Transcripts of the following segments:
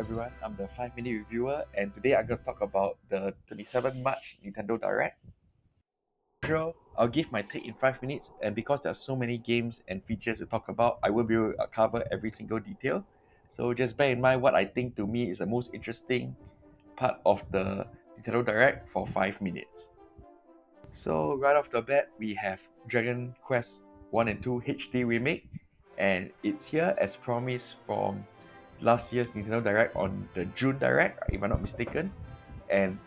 everyone, I'm the 5 Minute Reviewer, and today I'm going to talk about the 27th March Nintendo Direct. Sure, I'll give my take in 5 minutes, and because there are so many games and features to talk about, I won't be able to cover every single detail. So just bear in mind what I think to me is the most interesting part of the Nintendo Direct for 5 minutes. So right off the bat, we have Dragon Quest 1 and 2 HD Remake, and it's here as promised from last year's Nintendo Direct on the June Direct, if I'm not mistaken, and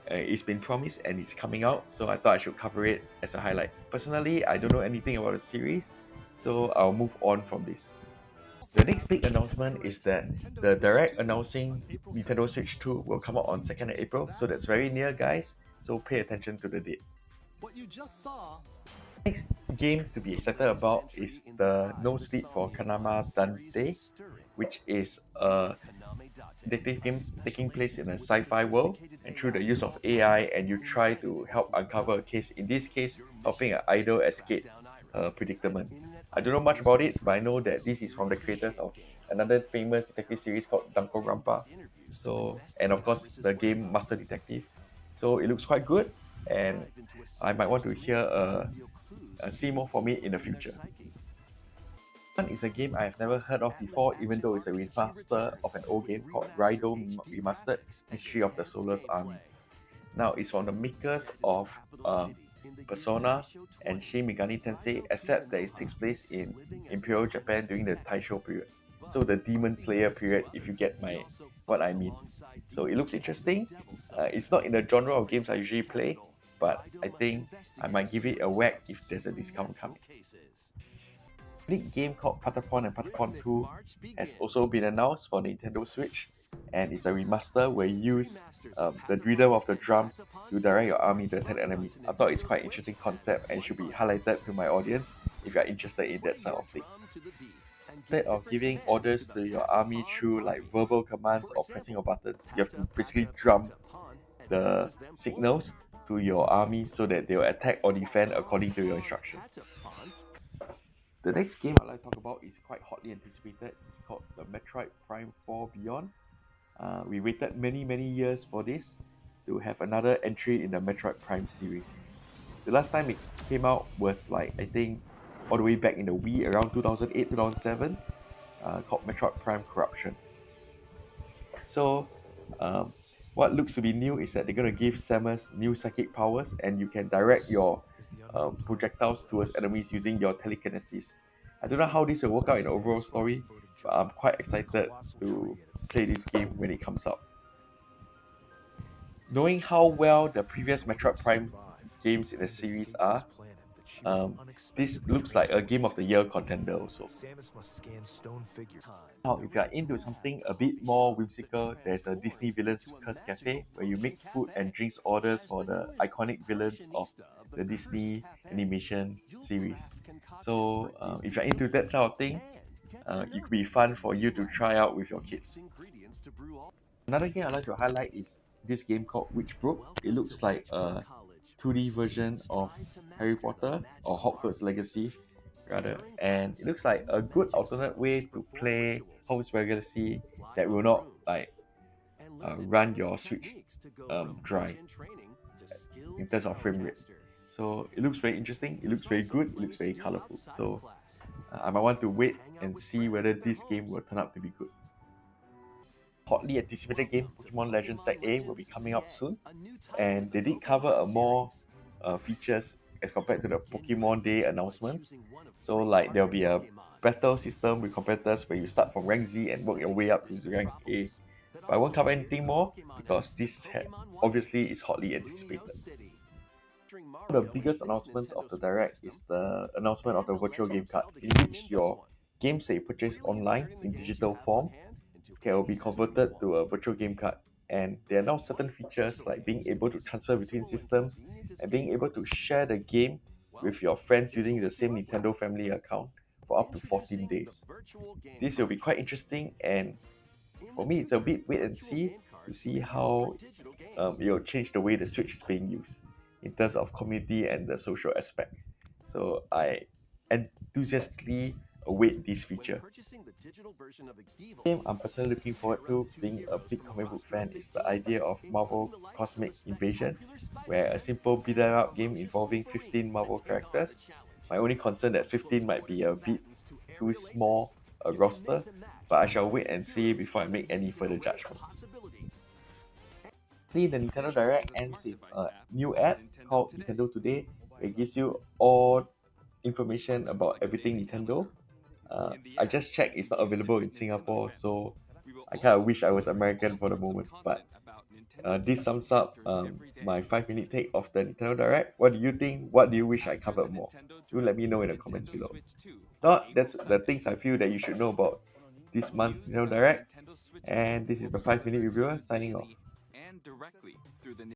it's been promised and it's coming out, so I thought I should cover it as a highlight. Personally, I don't know anything about the series, so I'll move on from this. The next big announcement is that the Direct announcing Nintendo Switch 2 will come out on 2nd of April, so that's very near, guys, so pay attention to the date. Next game to be excited about is the No Sleep for Kanama Dante, which is a detective game taking place in a sci-fi world, and through the use of AI, and you try to help uncover a case. In this case, helping an idol escape a predicament. I don't know much about it, but I know that this is from the creators of another famous detective series called Danganronpa. So, and of course, the game Master Detective. So it looks quite good, and I might want to hear see more from it in the future. One is a game I have never heard of before, even though it's a remaster of an old game called Raido Remastered Mystery of the Soulless Army. Now, it's from the makers of Persona and Shin Megami Tensei, except that it takes place in Imperial Japan during the Taisho period. So the Demon Slayer period, if you get what I mean. So it looks interesting. It's not in the genre of games I usually play, but I think I might give it a whack if there's a discount coming. A big game called Patapon and Patapon 2 has also been announced for Nintendo Switch, and it's a remaster where you use the rhythm of the drums to direct your army to attack enemies. I thought it's quite an interesting concept and should be highlighted to my audience if you are interested in that sort of thing. Instead of giving orders to your army through like verbal commands or pressing a button, you have to basically drum the signals to your army so that they will attack or defend according to your instructions. The next game I'd like to talk about is quite hotly anticipated. It's called the Metroid Prime 4 Beyond. We waited many years for this to have another entry in the Metroid Prime series. The last time it came out was like, I think, all the way back in the Wii around 2008-2007, called Metroid Prime Corruption. So, what looks to be new is that they're going to give Samus new psychic powers, and you can direct your projectiles towards enemies using your telekinesis. I don't know how this will work out in the overall story, but I'm quite excited to play this game when it comes out. Knowing how well the previous Metroid Prime games in the series are, this looks like a Game of the Year contender also. Now, if you are into something a bit more whimsical, there's a Disney Villains Curse Cafe where you make food and drinks orders for the iconic villains of the Disney animation series. So, if you're into that sort of thing, it could be fun for you to try out with your kids. Another game I'd like to highlight is this game called Witchbrook. It looks like a 2D version of Harry Potter or Hogwarts Legacy, rather, and it looks like a good alternate way to play Hogwarts Legacy that will not like run your Switch dry in terms of frame rate. So it looks very interesting, it looks very good, it looks very colorful. So I might want to wait and see whether this game will turn out to be good. Hotly anticipated game Pokemon Legends Set A will be coming out soon, and they did cover a more features as compared to the Pokemon Day announcements. So like there'll be a battle system with competitors where you start from rank Z and work your way up to rank A. But I won't cover anything more because this obviously is hotly anticipated. One of the biggest announcements of the Direct is the announcement of the virtual game card, in which your games that you purchase online in digital form can be converted to a virtual game card. And there are now certain features like being able to transfer between systems and being able to share the game with your friends using the same Nintendo family account for up to 14 days. This will be quite interesting, and for me it's a bit wait and see to see how it will change the way the Switch is being used in terms of community and the social aspect. So I enthusiastically await this feature. Game I'm personally looking forward to, being a big comic book fan, is the idea of Marvel Cosmic Invasion, where a simple beat 'em up game involving 15 Marvel characters. My only concern that 15 might be a bit too small a roster, but I shall wait and see before I make any further judgments. The Nintendo Direct ends with a new app called Nintendo Today. It gives you all information about everything Nintendo. I just checked, it's not available in Singapore, so I kind of wish I was American for the moment. But this sums up my 5 minute take of the Nintendo Direct. What do you think? What do you wish I covered more? Do let me know in the comments below. Not that's the things I feel that you should know about this month's Nintendo Direct. And this is the 5 minute reviewer signing off.